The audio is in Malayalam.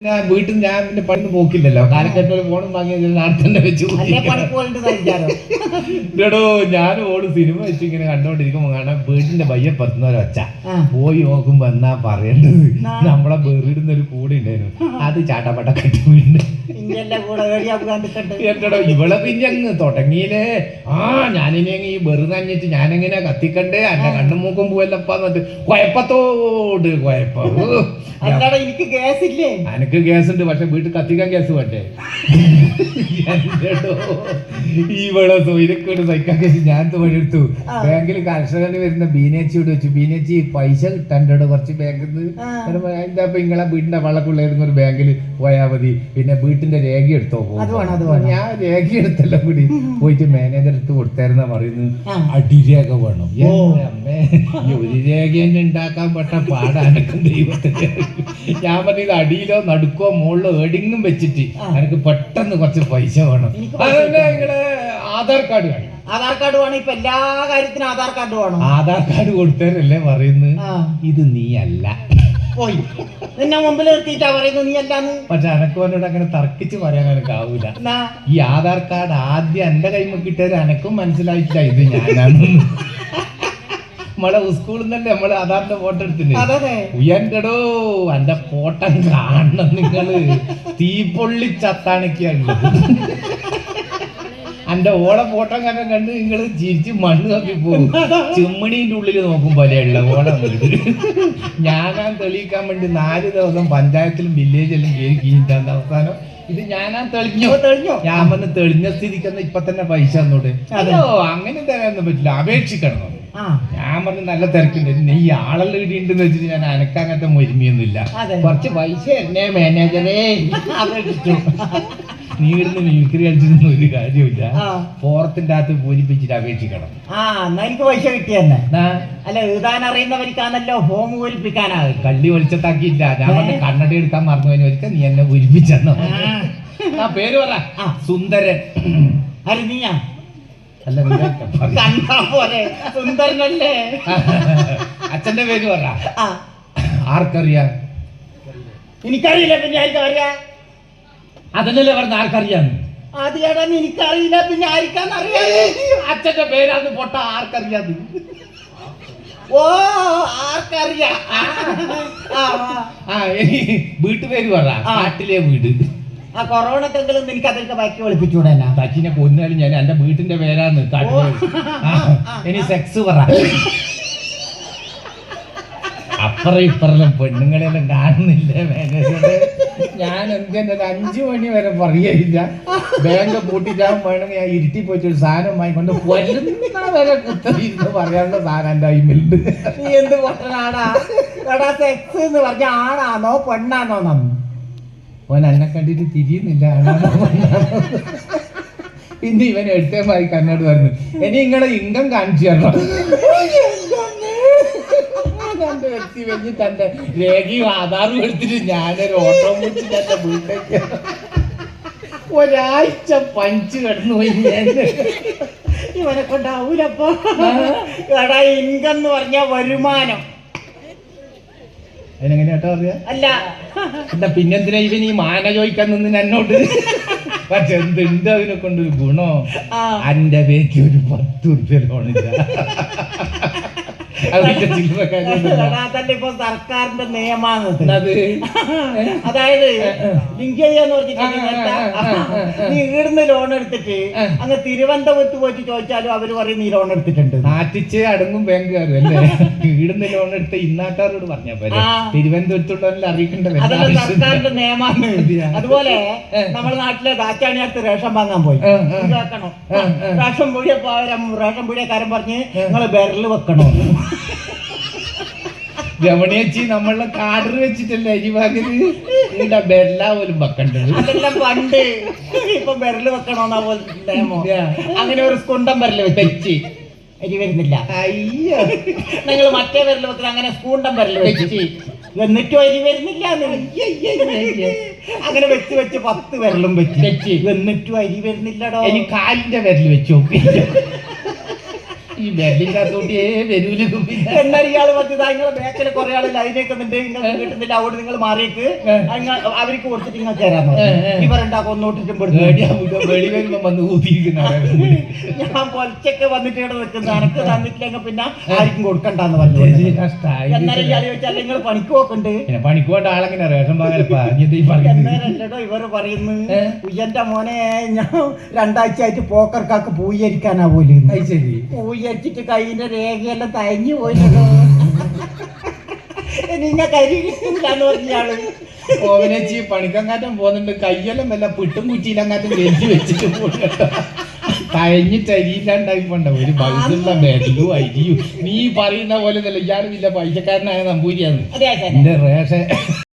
ഞാൻ വീട്ടിൽ ഞാൻ പിന്നെ പണിന്ന് പോക്കില്ലല്ലോ. കാലഘട്ടത്തിൽ ഫോണും വാങ്ങി നാട്ടിൽ തന്നെ വെച്ചു. എടോ ഞാൻ ഓട് സിനിമ വെച്ച് ഇങ്ങനെ കണ്ടോണ്ടിരിക്കുമ്പോ കാണാൻ വീട്ടിന്റെ പയ്യപ്പുറത്തുന്ന ഒരൊച്ച. പോയി നോക്കുമ്പോ എന്നാ പറയേണ്ടത്, നമ്മളെ ബെറിടുന്ന ഒരു കൂടെ ഉണ്ടായിരുന്നു. അത് ചാട്ടപ്പട്ട കെട്ടി വീണ്ട് എന്തടോ ഇവളെ പിന്നെ അങ്ങ് തുടങ്ങിയില്ലേ. ഞാനിനി അങ്ങ് ഈ ബെറു നഞ്ഞിട്ട് ഞാനെങ്ങനെ കത്തിക്കണ്ടേ, എന്റെ കണ്ണും മൂക്കും പോവല്ലപ്പാന്നിട്ട് കുഴപ്പത്തോട് കുഴപ്പം. എനിക്ക് ഗ്യാസ് ഇല്ലേ? എനിക്ക് ഗ്യാസ് ഉണ്ട്, പക്ഷെ വീട്ടിൽ കത്തിക്കാൻ ഗ്യാസ് വേണ്ടേ. ഇവിടെ തൊയിലക്കേട് സൈക്കാൻ കഴിച്ച് ഞാൻ തൊഴിലെടുത്തു. ബാങ്കിൽ കർഷകന് വരുന്ന ബീനേച്ചിയോട് വെച്ചു, ബീനേച്ചി പൈസ കിട്ടാൻ്റെ കുറച്ച് ബാങ്കിൽ നിന്ന് എന്താ നിങ്ങളെ വീടിന്റെ വള്ളക്കുള്ള ഏതെങ്കിലും ഒരു ബാങ്കിൽ പോയാൽ മതി, പിന്നെ വീട്ടിന്റെ രേഖ എടുത്തോ പോകും. ഞാൻ രേഖ എടുത്തെല്ലാം കൂടി പോയിട്ട് മാനേജർ എടുത്ത് കൊടുത്തായിരുന്ന പറയുന്നത് അടിരേഖ വേണം. അമ്മേ ഒരു രേഖ തന്നെ ഉണ്ടാക്കാൻ പെട്ട പാടാനക്കും ദൈവത്തിന്റെ. ഞാൻ പറഞ്ഞത് അടിയിലോ നടുക്കോ മുകളിലോ എടിങ്ങും വെച്ചിട്ട് എനിക്ക് പെട്ടെന്ന് കുറച്ച് പൈസ വേണം. അതന്നെ നിങ്ങള് ആധാർ കാർഡ് വേണം. ആധാർ കാർഡ് വേണം, ഇപ്പൊ എല്ലാ കാര്യത്തിനും ആധാർ കാർഡ് വേണം. ആധാർ കാർഡ് കൊടുത്തവരല്ലേ പറയുന്നത് ഇത് നീ അല്ല. പോയി നിന്നെ മുമ്പിൽ നിർത്തിയിട്ടാ പറയുന്നത് നീ അല്ലാന്ന്. പക്ഷെ അനക്കോനോട് അങ്ങനെ തർക്കിച്ച് പറയാൻ എനിക്ക് ആവൂല. ഈ ആധാർ കാർഡ് ആദ്യം എന്റെ കൈമ കിട്ടിയത് എനക്കും മനസ്സിലായിട്ടില്ല ഇത് ഞാനാണെന്ന്. നമ്മളെ സ്കൂളിൽ നിന്നല്ലേ നമ്മള് ആധാറിന്റെ ഫോട്ടോ എടുത്തില്ലേ. ഉയർണ്ടടോ എന്റെ ഫോട്ടോ കാണണം നിങ്ങള്. തീപ്പൊള്ളിച്ചത്താണിക്കുള്ളത്. എന്റെ ഓളെ ഫോട്ടോ കണ്ട് നിങ്ങള് ചിരിച്ച് മണ്ണ് തപ്പി പോകും. ചിമ്മണീന്റെ ഉള്ളിൽ നോക്കും പോലെയുള്ള ഓളം വീട്. ഞാനാ തെളിയിക്കാൻ വേണ്ടി 4 ദിവസം പഞ്ചായത്തിലും വില്ലേജിലും കയറി കീഴിട്ടാണ് അവസാനം ഇത് ഞാനാ തെളിഞ്ഞോ. ഞാൻ വന്ന് തെളിഞ്ഞ സ്ഥിതിക്കുന്ന ഇപ്പൊ തന്നെ പൈസ തന്നോട്. അതോ അങ്ങനെ തരാനൊന്നും പറ്റില്ല, അപേക്ഷിക്കണം. ഞാൻ പറഞ്ഞു നല്ല തിരക്കുണ്ട്, നീ ആളെല്ലാം ഇടിയുണ്ടെന്ന് വെച്ചിട്ട് ഞാൻ അനക്കങ്ങനത്തെ മൊരുമിയൊന്നുമില്ല. കുറച്ച് പൈസ എന്നെ മാനേജറേ അപേക്ഷിച്ചു. നീ ഇടുന്ന് മിമിക്രി കളിച്ചിരുന്ന ഒരു കാര്യമില്ല. ഫോറത്തിന്റെ അകത്ത് പൂരിപ്പിച്ചിട്ട് അപേക്ഷിക്കണം. എനിക്ക് പൈസ കിട്ടിയെന്നെ. അല്ല എഴുതാൻ അറിയുന്നവർക്കാണല്ലോ ഫോം പൂരിപ്പിക്കാനാകും. കള്ളി വെളിച്ചത്താക്കിയില്ല. ഞാൻ പറഞ്ഞ കണ്ണട എടുക്കാൻ മറന്നു ഒരിക്കൽ നീ എന്നെ പൂരിപ്പിച്ചെന്നോ. ആ പേര് പറ. സുന്ദരൻ. അല്ല നീയാ? അല്ല പോലെ സുന്ദരനല്ലേ. അച്ഛന്റെ പേര് പറ. ആർക്കറിയാം? എനിക്കറിയില്ല, പിന്നെ ആർക്കറിയാ? അതന്നല്ലേ പറഞ്ഞ ആർക്കറിയാന്ന്. ആദ്യമായിട്ടാ എനിക്കറിയില്ല, പിന്നെ ആർക്കാന്നറിയാ? അച്ഛന്റെ പേരാന്ന് പൊട്ട ആർക്കറിയാന്ന്. ഓ ആർക്കറിയാ. വീട്ടുപേര് പറ. കാട്ടിലെ വീട്. ആ കൊറോണക്കെങ്കിലും എനിക്ക് അതൊക്കെ ബാക്കി ഒളിപ്പിച്ചൂടെ? തച്ചിനെ കൊന്നാലും ഞാൻ എന്റെ വീട്ടിന്റെ പേരാന്ന് കാട്ടിലെ. ഇനി സെക്സ് പറ. അപ്പുറം ഇപ്പുറം പെണ്ണുങ്ങളെല്ലാം കാണുന്നില്ലേ മാനേജറെ? ഞാൻ എന്തെങ്കിലും ഒരു 5 മണി വരെ പറയില്ല. ബാങ്ക് പൂട്ടിച്ചാൻ വേണമെങ്കിൽ ഞാൻ ഇരുട്ടി പോയിട്ട് ഒരു സാധനം വാങ്ങിക്കൊണ്ട് കൊല്ലുന്ന വരെ കുത്തിരുന്ന് പറയാനുള്ള സാധനം എന്റെ കൈമിലുണ്ട്. നീ എന്ത് പൊട്ടനാടാ? സെക്സ് എന്ന് പറഞ്ഞ ആണാണോ പെണ്ണാണോ? ഓൻ എന്നെ കണ്ടിട്ട് തിരിയുന്നില്ല, ആണാണോ പെണ്ണാണോ. പിന്നെ ഇവൻ എടുത്തേമായി കന്നോട് പറഞ്ഞു ഇനി നിങ്ങളെ ഇൻകം കാണിച്ചു തരണം. എന്റെ വ്യക്തി വെച്ച് തന്റെ രേഖയും ആധാറും എടുത്തിട്ട് ഞാനൊരു ഓട്ടോ വിളിച്ചിട്ട് എന്റെ വീട്ടിലേക്ക് ഒരാഴ്ച പഞ്ച് കിടന്നു പോയി. ഇവനെ കൊണ്ടാവൂലപ്പോ. എടാ ഇൻകം എന്ന് പറഞ്ഞ വരുമാനം. അതിനെങ്ങനെയാട്ടോ അറിയാ? അല്ല എന്താ പിന്നെന്തിനാ ഇവൻ ഈ മാന ചോദിക്കാൻ നിന്ന് എന്നോട്? പക്ഷെ എന്തുണ്ട് അതിനെ കൊണ്ടൊരു ഗുണോ? എന്റെ പേക്ക് ഒരു 10 ഉറുപ്പ്യ ലോണില്ല. ഇപ്പൊ സർക്കാരിന്റെ നിയമാണ്. അതായത് ലിങ്ക് ചെയ്യാന്ന് പറഞ്ഞിട്ട് നീ ഈടുന്ന് ലോൺ എടുത്തിട്ട് അങ്ങ് തിരുവനന്തപുരത്ത് പോയിട്ട് ചോദിച്ചാലും അവര് പറയും നീ ലോൺ എടുത്തിട്ടുണ്ട്. നാട്ടിച്ച് അടങ്ങും ബാങ്കുകാരും അല്ലേ? ഈടുന്ന് ലോൺ എടുത്ത ഇന്നാട്ടാരോട് പറഞ്ഞാ പോലെ തിരുവനന്തപുരത്തുള്ളവരിൽ അറിയിക്കേണ്ടത്. അതല്ല സർക്കാരിന്റെ നിയമാണ്. അതുപോലെ നമ്മുടെ നാട്ടിലെ കാച്ചാണിയടുത്ത് റേഷൻ വാങ്ങാൻ പോയി. റേഷൻ പീടിയപ്പോ റേഷൻ പീടിയക്കാരൻ പറഞ്ഞ് നിങ്ങള് ബെരല് വെക്കണോ? രമണിയച്ചി നമ്മളെ കാർഡർ വെച്ചിട്ടല്ലേ അരി വാങ്ങല്. ഇവിടെ ബെരല പോലും വെക്കണ്ടത്. അതെല്ലാം പണ്ട്. ഇപ്പൊ ബെരല് വെക്കണോന്നാ പോലെ അങ്ങനെ ഒരു സ്കുണ്ടം ബെരല് വെച്ച് അരി വരുന്നില്ല. അയ്യോ നിങ്ങൾ മറ്റേ ബെരല് വെക്കുന്ന അങ്ങനെ സ്കൂണ്ടം ബെരല് വെച്ച് എന്നിട്ടും അരി വരുന്നില്ല. അങ്ങനെ വെച്ച് 10 വിരലും വെച്ച് എന്നിട്ടും അരി വരുന്നില്ലടോ. ഇനി കാലിന്റെ വിരൽ വെച്ചു. ഈ ബെല്ലിക്കാത്തോട്ടിയേ വരൂല പിന്നെ എന്നാൽ ഇയാള് പറ്റിയതാ നിങ്ങളെ ബാക്കിൽ കുറെ ആള് ലൈനേക്കുന്നുണ്ട് നിങ്ങൾക്ക് കിട്ടുന്നില്ല അവിടെ നിങ്ങൾ മാറിയേക്ക് അവർക്ക് കൊടുത്തിട്ട് നിങ്ങൾ കയറാൻ ഇവരുണ്ടാക്കും ഒന്നോട്ടിട്ടും വെളി വരുമ്പോ വന്ന് ഊതിയിരിക്കുന്ന ഞാൻ പൊലച്ചൊക്കെ വന്നിട്ട് ഇവിടെ നിൽക്കുന്ന എനക്ക് തന്നിട്ടില്ലെങ്കിൽ പിന്നെ ആർക്കും കൊടുക്കണ്ടെന്ന് പറഞ്ഞു എന്നാലും ഇയാൾ ചോദിച്ചാൽ നിങ്ങൾ പണിക്ക് പോക്കുണ്ട് പിന്നെ പണിക്ക് പോകേണ്ട ആളെങ്ങനെ റേഷൻ പാകലപ്പാ എന്നേരല്ലടോ ഇവര് പറയുന്നു ഉയ്യന്റെ മോനെ ഞാൻ 2 ആഴ്ചയായിട്ട് പോക്കർക്കാക്ക് പൂയിരിക്കാനാ പോലും ശരി പൂയിരിച്ചിട്ട് കൈയിന്റെ രേഖയെല്ലാം തയഞ്ഞു പോയില്ലോ നിങ്ങ കരിയില്ലാന്ന് പറഞ്ഞാള് ഓവനേച്ചി പണിക്കങ്ങാറ്റം പോകുന്നുണ്ട് കയ്യെല്ലാം വല്ല പിട്ടും കുറ്റിയിലങ്ങാറ്റം വെച്ച് വെച്ചിട്ട് പോകുന്നുണ്ട് കഴിഞ്ഞിട്ട് അരിയില്ലാണ്ടായി പോണ്ട ഒരു പൈസയുള്ള ബെല്ലും അരിയും നീ പറയുന്ന പോലെ ഇയാള് വലിയ പൈസക്കാരനായ നമ്പൂരിയാണ് അതെ എന്റെ റേഷൻ